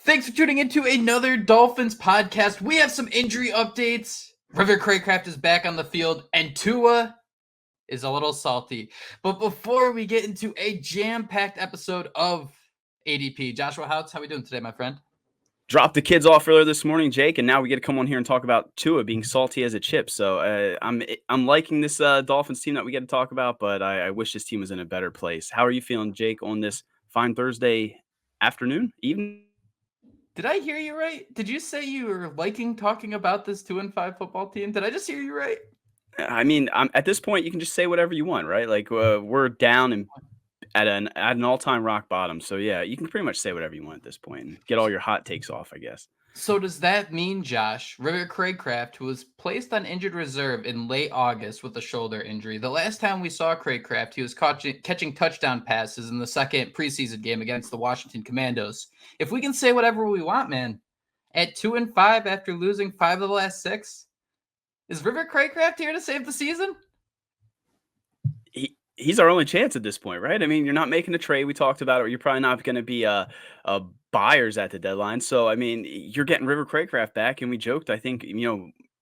Thanks for tuning into another Dolphins podcast. We have some injury updates. River Cracraft is back on the field, and Tua is a little salty. But before we get into a jam-packed episode of ADP, Joshua Houtz, how are we doing today, my friend? Dropped the kids off earlier this morning, Jake, and now we get to come on here and talk about Tua being salty as a chip. So I'm liking this Dolphins team that we get to talk about, but I wish this team was in a better place. How are you feeling, Jake, on this fine Thursday afternoon, evening? Did I hear you right? Did you say you were liking talking about this 2-5 football team? Did I just hear you right? I mean, at this point, you can just say whatever you want, right? Like we're down and at an all-time rock bottom. So yeah, you can pretty much say whatever you want at this point and get all your hot takes off, I guess. So does that mean, Josh, River Cracraft, who was placed on injured reserve in late August with a shoulder injury, the last time we saw Cracraft, he was catching touchdown passes in the second preseason game against the Washington Commandos. If we can say whatever we want, man, at 2-5 after losing 5 of the last 6, is River Cracraft here to save the season? He's our only chance at this point, right? I mean, you're not making a trade. We talked about it. Or you're probably not going to be buyers at the deadline. So, I mean, you're getting River Cracraft back. And we joked, I think,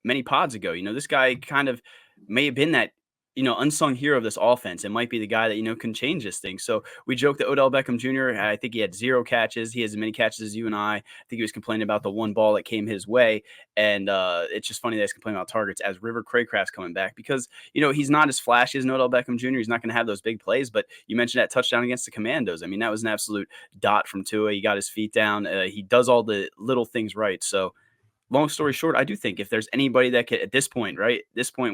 many pods ago, this guy kind of may have been that, unsung hero of this offense. It might be the guy that, can change this thing. So we joked that Odell Beckham Jr., I think he had 0 catches. He has as many catches as you and I. I think he was complaining about the one ball that came his way. And it's just funny that he's complaining about targets as River Cracraft's coming back because, he's not as flashy as Odell Beckham Jr. He's not going to have those big plays. But you mentioned that touchdown against the Commandos. I mean, that was an absolute dot from Tua. He got his feet down. He does all the little things right. So, long story short, I do think if there's anybody that could, at this point, right,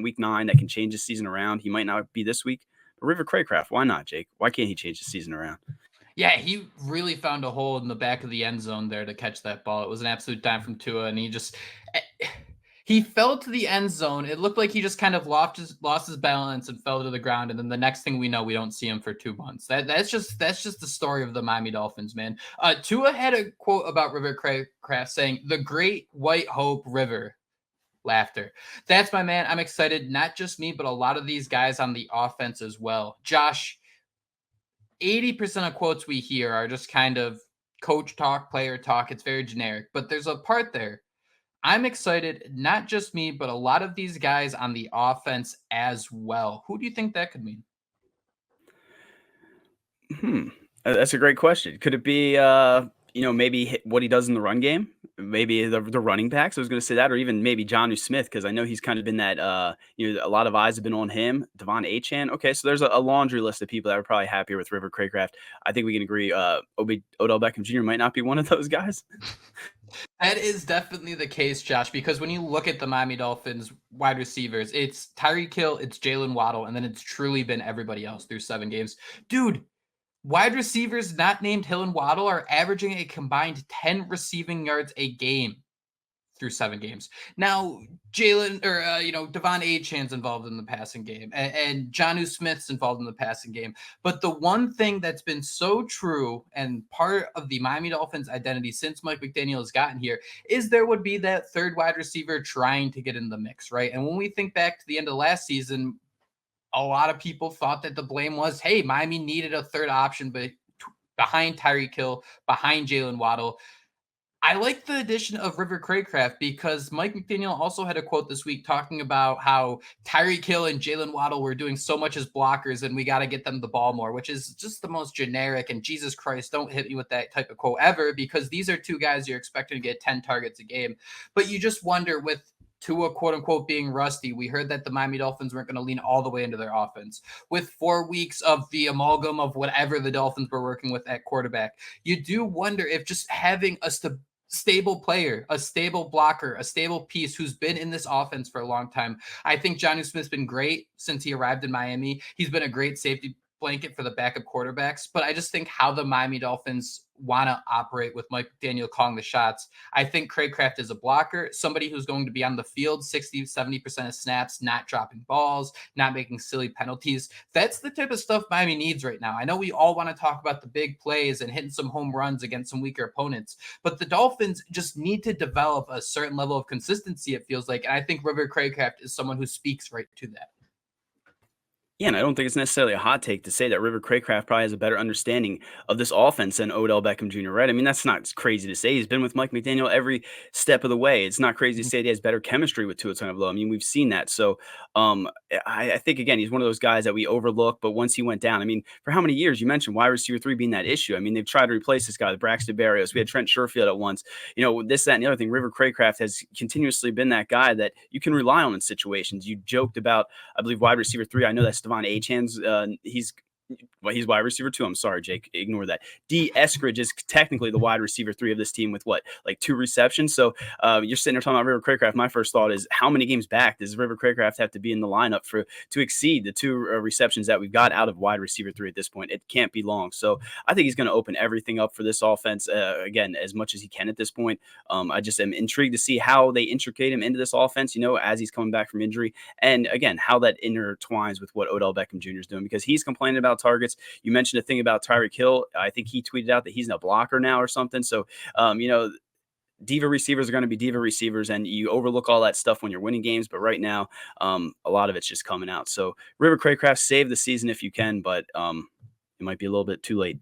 week 9, that can change the season around, he might not be this week. But River Cracraft, why not, Jake? Why can't he change the season around? Yeah, he really found a hole in the back of the end zone there to catch that ball. It was an absolute dime from Tua, and he fell to the end zone. It looked like he just kind of lost his balance and fell to the ground. And then the next thing we know, we don't see him for 2 months. That's just the story of the Miami Dolphins, man. Tua had a quote about River Cracraft saying, "The Great White Hope River." Laughter. That's my man. I'm excited. Not just me, but a lot of these guys on the offense as well. Josh, 80% of quotes we hear are just kind of coach talk, player talk. It's very generic, but there's a part there. I'm excited, not just me, but a lot of these guys on the offense as well. Who do you think that could mean? That's a great question. Could it be, maybe what he does in the run game? Maybe the running backs. I was going to say that, or even maybe Jonnu Smith, because I know he's kind of been that, a lot of eyes have been on him. Devon Achane. Okay, so there's a laundry list of people that are probably happier with River Cracraft. I think we can agree Odell Beckham Jr. might not be one of those guys. That is definitely the case, Josh, because when you look at the Miami Dolphins wide receivers, it's Tyreek Hill, it's Jaylen Waddle, and then it's truly been everybody else through 7 games. Dude, wide receivers not named Hill and Waddle are averaging a combined 10 receiving yards a game through 7 games. Now, Devon Achane's involved in the passing game, and Jonnu Smith's involved in the passing game. But the one thing that's been so true and part of the Miami Dolphins identity since Mike McDaniel has gotten here is there would be that third wide receiver trying to get in the mix, right? And when we think back to the end of last season, a lot of people thought that the blame was, hey, Miami needed a third option, but behind Tyreek Hill, behind Jaylen Waddle. I like the addition of River Cracraft because Mike McDaniel also had a quote this week talking about how Tyreek Hill and Jaylen Waddle were doing so much as blockers and we got to get them the ball more, which is just the most generic. And Jesus Christ, don't hit me with that type of quote ever, because these are 2 guys you're expecting to get 10 targets a game. But you just wonder, with Tua, quote unquote, being rusty, we heard that the Miami Dolphins weren't going to lean all the way into their offense. With 4 weeks of the amalgam of whatever the Dolphins were working with at quarterback, you do wonder if just having a stable player, a stable blocker, a stable piece who's been in this offense for a long time. I think Jonnu Smith's been great since he arrived in Miami. He's been a great safety blanket for the backup quarterbacks, but I just think how the Miami Dolphins want to operate with Mike McDaniel calling the shots. I think Cracraft is a blocker, somebody who's going to be on the field 60-70% of snaps, not dropping balls, not making silly penalties. That's the type of stuff Miami needs right now. I know we all want to talk about the big plays and hitting some home runs against some weaker opponents, but the Dolphins just need to develop a certain level of consistency, it feels like, and I think River Cracraft is someone who speaks right to that. Yeah, and I don't think it's necessarily a hot take to say that River Cracraft probably has a better understanding of this offense than Odell Beckham Jr., right? I mean, that's not crazy to say. He's been with Mike McDaniel every step of the way. It's not crazy to say that he has better chemistry with Tua Tagovailoa. I mean, we've seen that. So I think, again, he's one of those guys that we overlook. But once he went down, I mean, for how many years? You mentioned wide receiver 3 being that issue. I mean, they've tried to replace this guy with Braxton Berrios. We had Trent Sherfield at once. This, that, and the other thing. River Cracraft has continuously been that guy that you can rely on in situations. You joked about, I believe, wide receiver 3. I know that's Devon Achan's. He's wide receiver 2. I'm sorry, Jake. Ignore that. D. Eskridge is technically the wide receiver 3 of this team with like 2 receptions. So you're sitting there talking about River Cracraft. My first thought is, how many games back does River Cracraft have to be in the lineup to exceed the 2 receptions that we've got out of wide receiver 3 at this point? It can't be long. So I think he's going to open everything up for this offense again as much as he can at this point. I just am intrigued to see how they intricate him into this offense. As he's coming back from injury, and again how that intertwines with what Odell Beckham Jr. is doing, because he's complaining about targets. You mentioned a thing about Tyreek Hill. I think he tweeted out that he's a blocker now or something. So, diva receivers are going to be diva receivers, and you overlook all that stuff when you're winning games. But right now, a lot of it's just coming out. So, River Cracraft, save the season if you can, but it might be a little bit too late.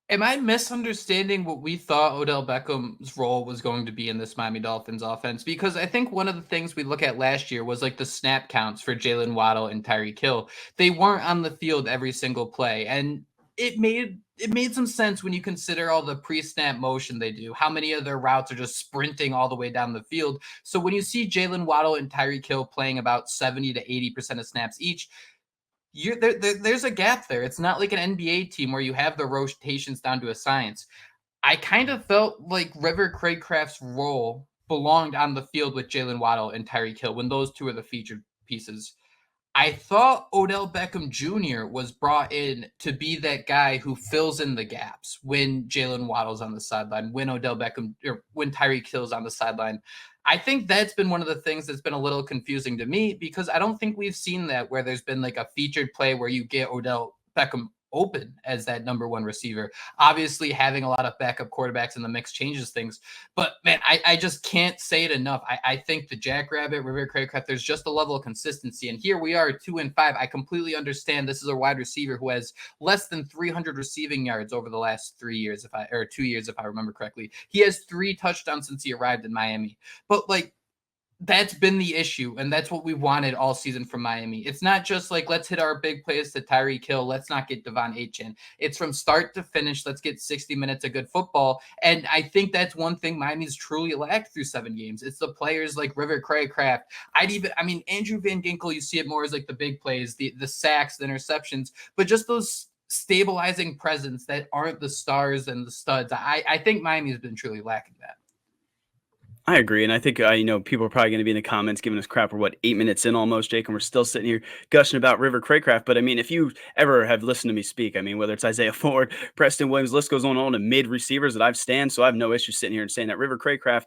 Am I misunderstanding what we thought Odell Beckham's role was going to be in this Miami Dolphins offense? Because I think one of the things we look at last year was like the snap counts for Jaylen Waddle and Tyreek Hill. They weren't on the field every single play, and it made some sense when you consider all the pre-snap motion they do. How many of their routes are just sprinting all the way down the field? So when you see Jaylen Waddle and Tyreek Hill playing about 70 to 80% of snaps each, there's a gap there. It's not like an NBA team where you have the rotations down to a science. I kind of felt like River Cracraft's role belonged on the field with Jaylen Waddle and Tyreek Hill when those two are the featured pieces. I thought Odell Beckham Jr. was brought in to be that guy who fills in the gaps when Jaylen Waddle's on the sideline, when when Tyreek Hill's on the sideline. I think that's been one of the things that's been a little confusing to me, because I don't think we've seen that where there's been like a featured play where you get Odell Beckham open as that number 1 receiver. Obviously, having a lot of backup quarterbacks in the mix changes things. But man, I just can't say it enough. I think the Jackrabbit, River Cracraft, there's just a level of consistency. And here we are 2-5. I completely understand this is a wide receiver who has less than 300 receiving yards over the last 3 years, or 2 years, if I remember correctly. He has 3 touchdowns since he arrived in Miami. But like, that's been the issue, and that's what we wanted all season from Miami. It's not just like, let's hit our big plays to Tyreek Hill, let's not get Devon Achane. It's from start to finish, let's get 60 minutes of good football. And I think that's one thing Miami's truly lacked through 7 games. It's the players like River Cracraft. Andrew Van Ginkel, you see it more as like the big plays, the sacks, the interceptions, but just those stabilizing presence that aren't the stars and the studs. I think Miami's been truly lacking that. I agree, and I think people are probably going to be in the comments giving us crap. We're 8 minutes in almost, Jake, and we're still sitting here gushing about River Cracraft. But I mean, if you ever have listened to me speak, I mean, whether it's Isaiah Ford, Preston Williams, list goes on to mid receivers that I've stand, so I have no issue sitting here and saying that River Cracraft,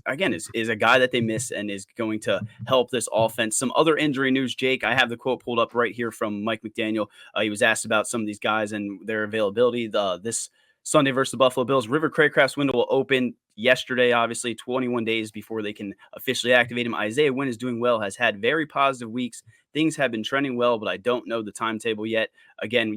again, is a guy that they miss and is going to help this offense. Some other injury news, Jake. I have the quote pulled up right here from Mike McDaniel. He was asked about some of these guys and their availability. This Sunday versus the Buffalo Bills. River Cracraft's window will open yesterday, obviously, 21 days before they can officially activate him. Isaiah Wynn is doing well, has had very positive weeks. Things have been trending well, but I don't know the timetable yet. Again,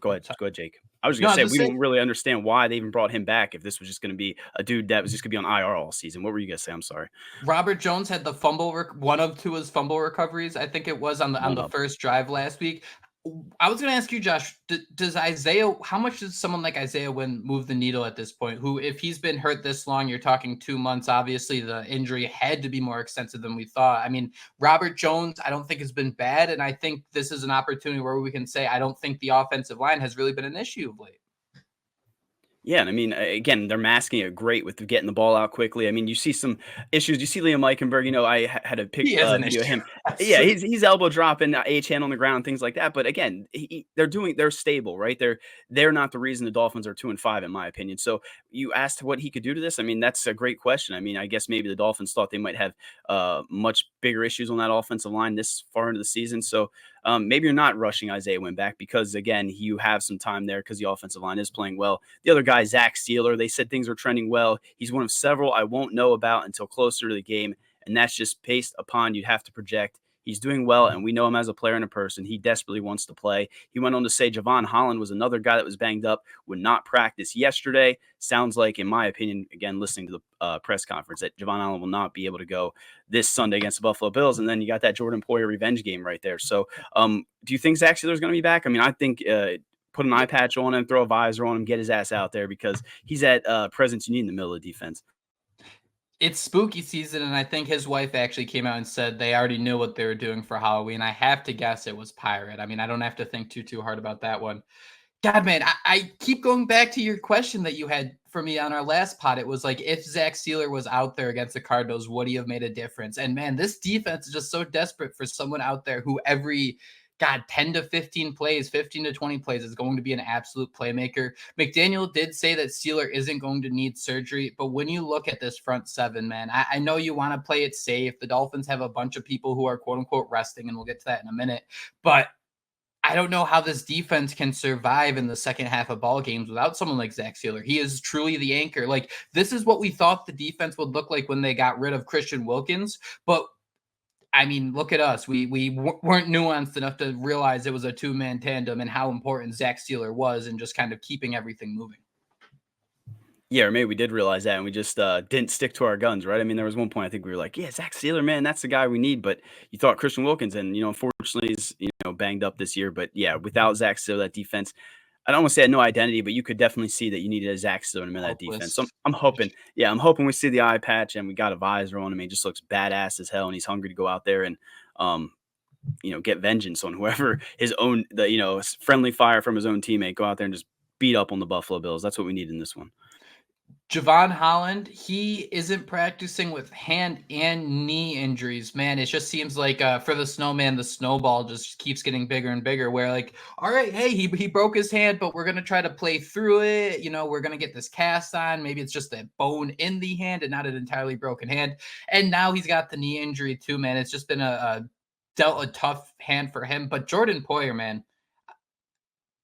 go ahead, Jake. I was going to say, we don't really understand why they even brought him back if this was just going to be a dude that was just going to be on IR all season. What were you going to say? I'm sorry. Robert Jones had the one of Tua's fumble recoveries, I think it was, on the first drive last week. I was going to ask you, Josh, how much does someone like Isaiah Wynn move the needle at this point? Who, if he's been hurt this long, you're talking 2 months, obviously the injury had to be more extensive than we thought. I mean, Robert Jones, I don't think has been bad. And I think this is an opportunity where we can say, I don't think the offensive line has really been an issue of late. Yeah, and I mean, again, they're masking it great with getting the ball out quickly. I mean, you see some issues. You see Liam Eichenberg. I had a video of him. Yeah, he's elbow dropping Achane on the ground, things like that. But again, they're stable, right? They're not the reason the Dolphins are 2-5, in my opinion. So you asked what he could do to this. I mean, that's a great question. I mean, I guess maybe the Dolphins thought they might have much bigger issues on that offensive line this far into the season. So maybe you're not rushing Isaiah Wynn back because, again, you have some time there because the offensive line is playing well. The other guy, Zack Seeler, they said things are trending well. He's one of several I won't know about until closer to the game, and that's just based upon you'd have to project He's doing well, and we know him as a player and a person. He desperately wants to play. He went on to say Javon Holland was another guy that was banged up, would not practice yesterday. Sounds like, in my opinion, again, listening to the press conference, that Javon Holland will not be able to go this Sunday against the Buffalo Bills. And then you got that Jordan Poyer revenge game right there. So do you think Zack Seeler is going to be back? I mean, I think put an eye patch on him, throw a visor on him, get his ass out there, because he's that presence you need in the middle of the defense. It's spooky season, and I think his wife actually came out and said they already knew what they were doing for Halloween. I have to guess it was pirate. I mean, I don't have to think too hard about that one. God, man, I keep going back to your question that you had for me on our last pod. It was like, if Zack Seeler was out there against the Cardinals, would he have made a difference? And man, this defense is just so desperate for someone out there who every 10 to 15 plays, 15 to 20 plays is going to be an absolute playmaker. McDaniel did say that Seeler isn't going to need surgery, but when you look at this front seven, man, I know you want to play it safe. The Dolphins have a bunch of people who are quote unquote resting, and we'll get to that in a minute, but I don't know how this defense can survive in the second half of ball games without someone like Zack Seeler. He is truly the anchor. Like, this is what we thought the defense would look like when they got rid of Christian Wilkins. But I mean, look at us. We weren't nuanced enough to realize it was a two-man tandem and how important Zack Seeler was in just kind of keeping everything moving. Yeah, or maybe we did realize that and we just didn't stick to our guns, right? I mean, there was one point I think we were like, yeah, Zack Seeler, man, that's the guy we need. But you thought Christian Wilkins, and unfortunately, he's banged up this year. But yeah, without Zack Seeler, that defense, I don't want to say had no identity, but you could definitely see that you needed a Zack Seeler in the middle of that defense. So Hopeless. I'm hoping, I'm hoping we see the eye patch and we got a visor on him. He just looks badass as hell, and he's hungry to go out there and get vengeance on whoever his own friendly fire from his own teammate. Go out there and just beat up on the Buffalo Bills. That's what we need in this one. Javon Holland, he isn't practicing with hand and knee injuries. Man, it just seems like for the snowman, the snowball just keeps getting bigger and bigger. Where like, all right, hey, he broke his hand, but we're gonna try to play through it. We're gonna get this cast on. Maybe it's just a bone in the hand and not an entirely broken hand. And now he's got the knee injury too, man. It's just been dealt a tough hand for him. But Jordan Poyer, man,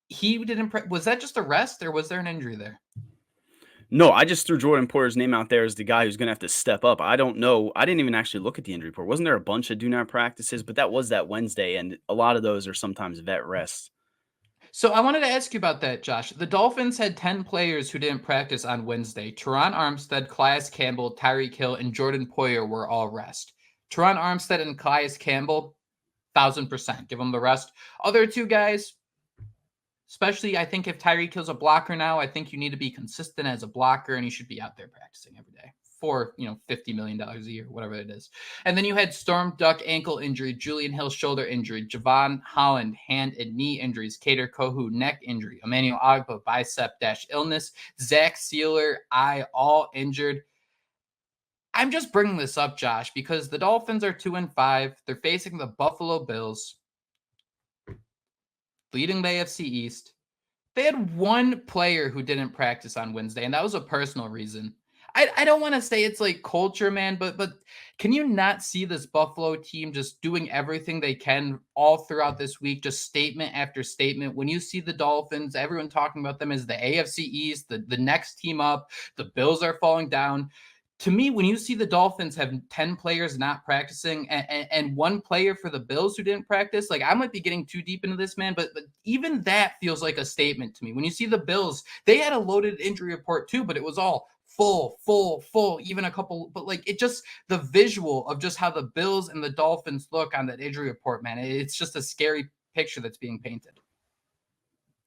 he didn't. Was that just a rest, or was there an injury there? No, I just threw Jordan Poyer's name out there as the guy who's going to have to step up. I don't know. I didn't even actually look at the injury report. Wasn't there a bunch of do not practices? But that was that Wednesday, and a lot of those are sometimes vet rests. So I wanted to ask you about that, Josh. The Dolphins had 10 players who didn't practice on Wednesday. Teron Armstead, Calais Campbell, Tyreek Hill, and Jordan Poyer were all rest. Teron Armstead and Calais Campbell, 1,000%. Give them the rest. Other two guys, especially, I think if Tyreek Hill's a blocker now, I think you need to be consistent as a blocker, and he should be out there practicing every day for, $50 million a year, whatever it is. And then you had Storm Duck ankle injury, Julian Hill shoulder injury, Javon Holland hand and knee injuries, Kader Kohu neck injury, Emmanuel Agba bicep illness, Zack Seeler eye all injured. I'm just bringing this up, Josh, because the Dolphins are 2-5. They're facing the Buffalo Bills, leading the AFC East. They had one player who didn't practice on Wednesday, and that was a personal reason. I don't want to say it's like culture, man, but can you not see this Buffalo team just doing everything they can all throughout this week, just statement after statement? When you see the Dolphins, everyone talking about them as the AFC East, the next team up, the Bills are falling down. To me, when you see the Dolphins have 10 players not practicing and one player for the Bills who didn't practice, like, I might be getting too deep into this, man, but even that feels like a statement to me. When you see the Bills, they had a loaded injury report too, but it was all full, even a couple, but like, it just, the visual of just how the Bills and the Dolphins look on that injury report, man, it's just a scary picture that's being painted.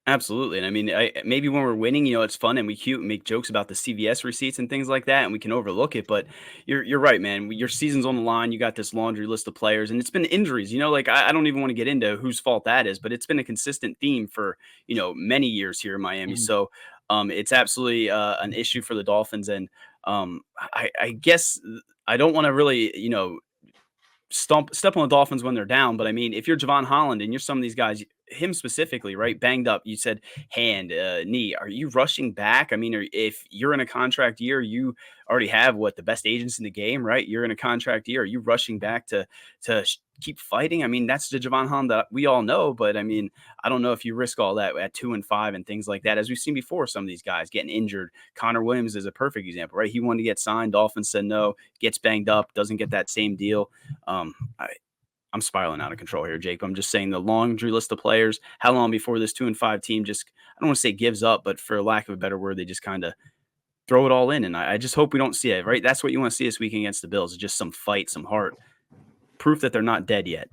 Absolutely. And I mean, maybe when we're winning, it's fun and we cute and make jokes about the CVS receipts and things like that, and we can overlook it. But you're right, man. Your season's on the line. You got this laundry list of players, and it's been injuries. Like I don't even want to get into whose fault that is, but it's been a consistent theme for many years here in Miami. So it's absolutely an issue for the Dolphins, and I guess I don't want to really step on the Dolphins when they're down. But I mean, if you're Javon Holland and you're some of these guys, him specifically, right, banged up, you said hand, knee, are you rushing back? I mean, if you're in a contract year, you already have the best agents in the game, right? You're in a contract year. Are you rushing back to keep fighting? I mean, that's the Javon Holland that we all know, but I mean, I don't know if you risk all that at 2-5 and things like that, as we've seen before, some of these guys getting injured. Connor Williams is a perfect example, right? He wanted to get signed. Dolphins said no, gets banged up, doesn't get that same deal. I'm spiraling out of control here, Jake. I'm just saying the laundry list of players. How long before this 2-5 team just, I don't want to say gives up, but for lack of a better word, they just kind of throw it all in. And I just hope we don't see it, right? That's what you want to see this weekend against the Bills, is just some fight, some heart, proof that they're not dead yet.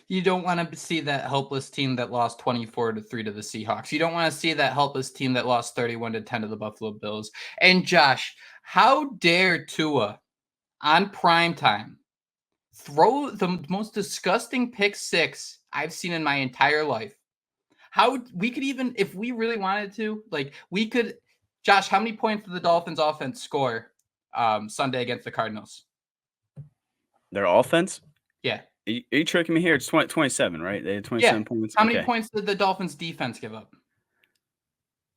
You don't want to see that helpless team that lost 24-3 to the Seahawks. You don't want to see that helpless team that lost 31-10 to the Buffalo Bills. And Josh, how dare Tua on primetime throw the most disgusting pick six I've seen in my entire life? How we could even, if we really wanted to, like we could. Josh, how many points did the Dolphins offense score Sunday against the Cardinals? Their offense? Yeah. Are you tricking me here? It's 27, right? They had 27 points. How many points did the Dolphins defense give up?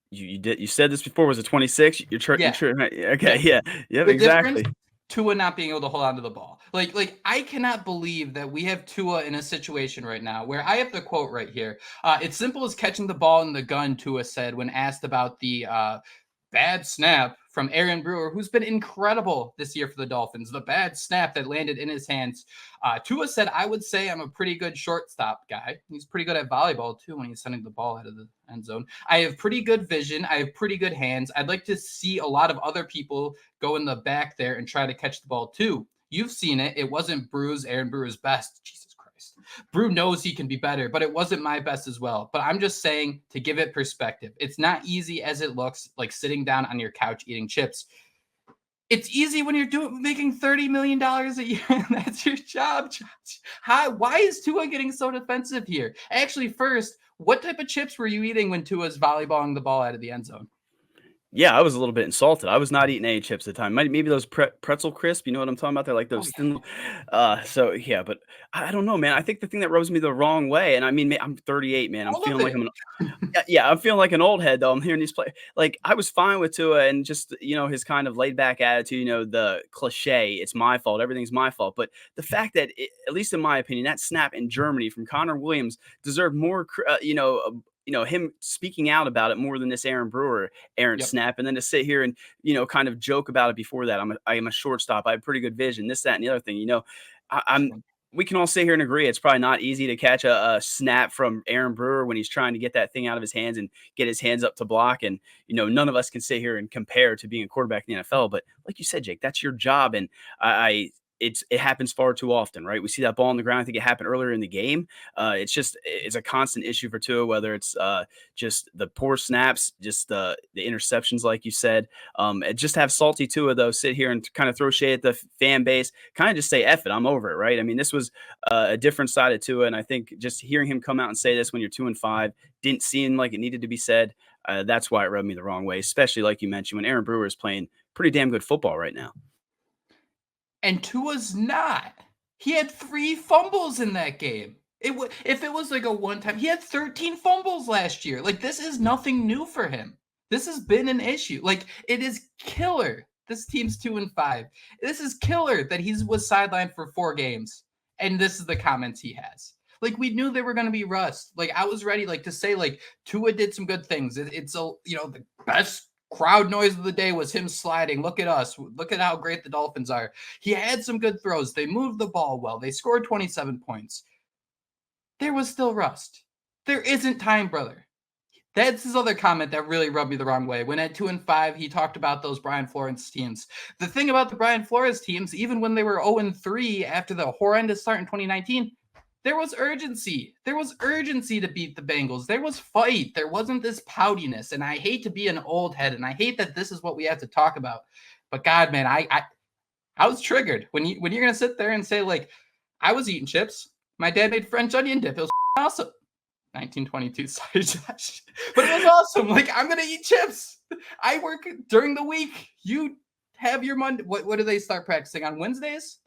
You said this before. Was it 26? You're okay, yeah. Yep, the exactly. Tua not being able to hold on to the ball. Like I cannot believe that we have Tua in a situation right now where I have the quote right here. It's simple as catching the ball in the gun, Tua said when asked about the bad snap from Aaron Brewer, who's been incredible this year for the Dolphins. The bad snap that landed in his hands. Tua said, I would say I'm a pretty good shortstop guy. He's pretty good at volleyball, too, when he's sending the ball out of the end zone. I have pretty good vision. I have pretty good hands. I'd like to see a lot of other people go in the back there and try to catch the ball, too. You've seen it. It wasn't Aaron Brewer's best. Jesus Christ. Brew knows he can be better, but it wasn't my best as well. But I'm just saying, to give it perspective, it's not easy as it looks, like sitting down on your couch eating chips. It's easy when you're making $30 million a year, and that's your job, Josh. Why is Tua getting so defensive here? Actually, first, what type of chips were you eating when Tua's volleyballing the ball out of the end zone? Yeah, I was a little bit insulted. I was not eating any chips at the time. Maybe those pretzel crisp, you know what I'm talking about? They're like those thin. So yeah, but I don't know, man. I think the thing that rubs me the wrong way, and I mean, I'm 38, man. I'm feeling like I'm feeling like an old head though. I'm hearing these play. Like I was fine with Tua and just his kind of laid back attitude. The cliche, it's my fault, everything's my fault. But the fact that, at least in my opinion, that snap in Germany from Connor Williams deserved more. Him speaking out about it more than this Aaron snap, and then to sit here and kind of joke about it before that. I am a shortstop. I have pretty good vision. This, that, and the other thing. We can all sit here and agree it's probably not easy to catch a snap from Aaron Brewer when he's trying to get that thing out of his hands and get his hands up to block. And none of us can sit here and compare to being a quarterback in the NFL. But like you said, Jake, that's your job, and it happens far too often, right? We see that ball on the ground. I think it happened earlier in the game. It's a constant issue for Tua, whether it's just the poor snaps, just the interceptions, like you said. Just have salty Tua, though, sit here and kind of throw shade at the fan base, kind of just say, F it, I'm over it, right? I mean, this was a different side of Tua, and I think just hearing him come out and say this when you're 2-5 didn't seem like it needed to be said. That's why it rubbed me the wrong way, especially like you mentioned, when Aaron Brewer is playing pretty damn good football right now. And Tua's not. He had 3 fumbles in that game. If it was like a one-time, he had 13 fumbles last year. Like, this is nothing new for him. This has been an issue. Like, it is killer. This team's 2-5. This is killer that he was sidelined for 4 games. And this is the comments he has. Like, we knew they were going to be rust. Like, I was ready, to say, Tua did some good things. It's the best crowd noise of the day was him sliding. Look at us. Look at how great the Dolphins are. He had some good throws. They moved the ball well. They scored 27 points. There was still rust. There isn't time, brother. That's his other comment that really rubbed me the wrong way. When at 2-5, he talked about those Brian Flores teams. The thing about the Brian Flores teams, even when they were 0-3 after the horrendous start in 2019, there was urgency. There was urgency to beat the Bengals. There was fight. There wasn't this poutiness. And I hate to be an old head, and I hate that this is what we have to talk about. But God, man, I was triggered when you're gonna sit there and say, I was eating chips. My dad made French onion dip. It was awesome. 1922, sorry, Josh. But it was awesome. I'm gonna eat chips. I work during the week. You have your Monday. What do they start practicing on Wednesdays?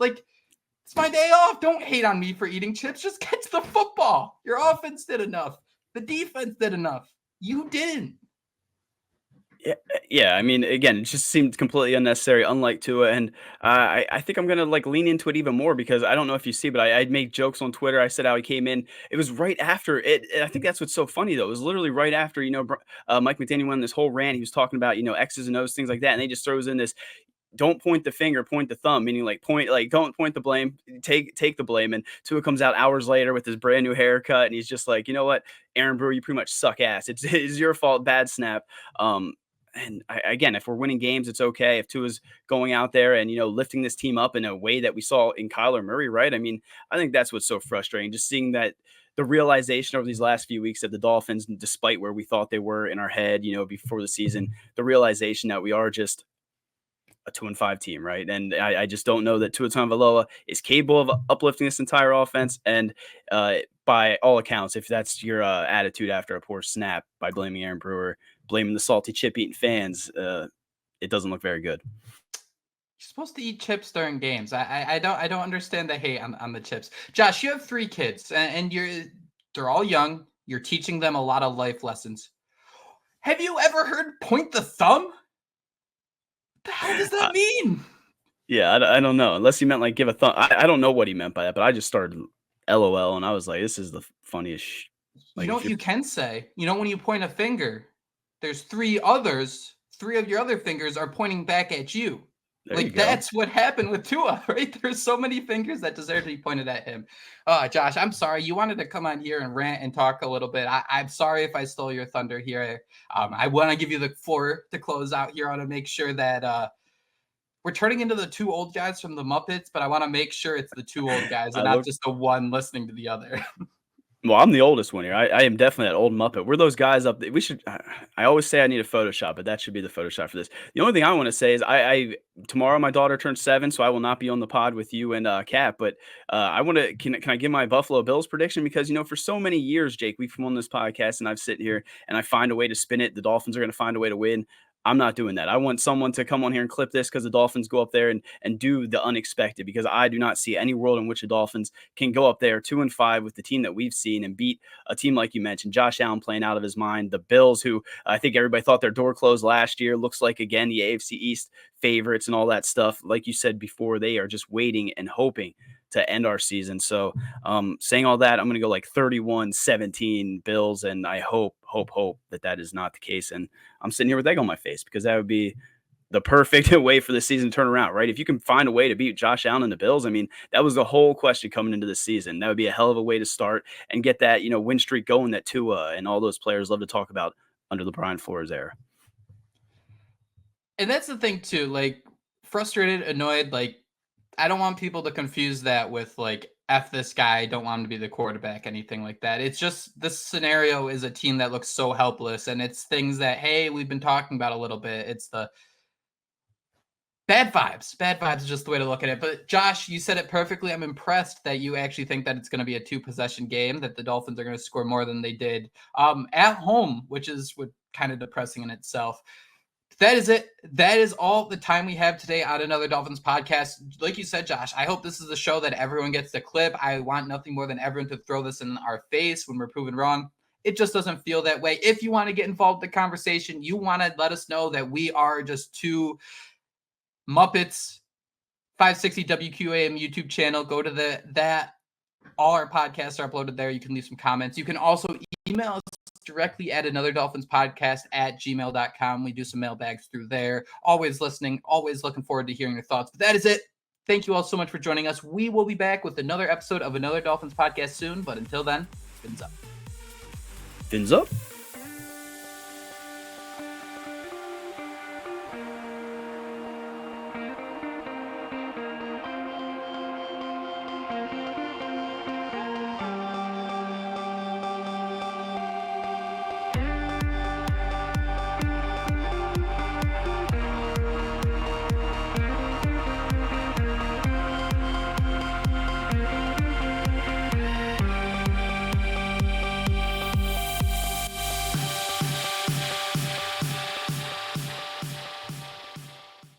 It's my day off. Don't hate on me for eating chips. Just catch the football. Your offense did enough. The defense did enough. You didn't. Yeah. I mean, again, it just seemed completely unnecessary, unlike Tua. And I think I'm going to lean into it even more, because I don't know if you see, but I'd make jokes on Twitter. I said how he came in. It was right after it. I think that's what's so funny, though. It was literally right after, Mike McDaniel went on this whole rant. He was talking about, X's and O's, things like that. And they just throws in this, don't point the finger, point the thumb, meaning like don't point the blame, take the blame. And Tua comes out hours later with his brand new haircut, and he's just like, you know what, Aaron Brewer, you pretty much suck ass. It's your fault, bad snap. And again, if we're winning games, it's okay. If Tua's going out there and lifting this team up in a way that we saw in Kyler Murray, right? I mean, I think that's what's so frustrating, just seeing that the realization over these last few weeks that the Dolphins, despite where we thought they were in our head, before the season, the realization that we are just a 2-5 team, right? And I just don't know that Tua Tagovailoa is capable of uplifting this entire offense. And by all accounts, if that's your attitude after a poor snap by blaming Aaron Brewer, blaming the salty chip eating fans, it doesn't look very good. You're supposed to eat chips during games. I don't understand the hate on the chips. Josh, you have 3 kids, and they're all young. You're teaching them a lot of life lessons. Have you ever heard point the thumb? What the hell does that mean? Yeah, I don't know. Unless he meant like give a thumb. I don't know what he meant by that, but I just started LOL, and I was like, this is the funniest. You know what you can say? When you point a finger, there's 3 others. 3 of your other fingers are pointing back at you. That's what happened with Tua, right? There's so many fingers that deserve to be pointed at him. Josh, I'm sorry. You wanted to come on here and rant and talk a little bit. I'm sorry if I stole your thunder here. I want to give you the floor to close out here. I want to make sure that we're turning into the 2 old guys from the Muppets, but I want to make sure it's the 2 old guys and not just the one listening to the other. Well, I'm the oldest one here. I am definitely that old Muppet. We're those guys up. We should. I always say I need a Photoshop, but that should be the Photoshop for this. The only thing I want to say is I tomorrow my daughter turns 7, so I will not be on the pod with you and Kat. But I want to. Can I give my Buffalo Bills prediction? Because for so many years, Jake, we've come on this podcast, and I've sit here and I find a way to spin it. The Dolphins are going to find a way to win. I'm not doing that. I want someone to come on here and clip this because the Dolphins go up there and do the unexpected, because I do not see any world in which the Dolphins can go up there 2-5 with the team that we've seen and beat a team like you mentioned, Josh Allen playing out of his mind. The Bills, who I think everybody thought their door closed last year, looks like, again, the AFC East favorites and all that stuff. Like you said before, they are just waiting and hoping to end our season. So saying all that, I'm going to go like 31-17 Bills, and I hope that is not the case. And I'm sitting here with egg on my face, because that would be the perfect way for the season to turn around, right? If you can find a way to beat Josh Allen and the Bills, I mean, that was the whole question coming into the season. That would be a hell of a way to start and get that, win streak going that Tua and all those players love to talk about under the Brian Flores era. And that's the thing too, like, frustrated, annoyed, like, I don't want people to confuse that with like, F this guy, don't want him to be the quarterback, anything like that. It's just, this scenario is a team that looks so helpless, and it's things that, hey, we've been talking about a little bit. It's the bad vibes. Bad vibes is just the way to look at it. But Josh, you said it perfectly. I'm impressed that you actually think that it's going to be a 2-possession game, that the Dolphins are going to score more than they did at home, which is kind of depressing in itself. That is it. That is all the time we have today on Another Dolphins podcast. Like you said, Josh, I hope this is a show that everyone gets the clip. I want nothing more than everyone to throw this in our face when we're proven wrong. It just doesn't feel that way. If you want to get involved in the conversation, you want to let us know that we are just 2 Muppets. 560 WQAM YouTube channel. Go to that. All our podcasts are uploaded there. You can leave some comments. You can also email us directly at AnotherDolphinsPodcast@gmail.com. We do some mailbags through there. Always listening, always looking forward to hearing your thoughts. But that is it. Thank you all so much for joining us. We will be back with another episode of Another Dolphins Podcast soon. But until then, fins up. Fins up.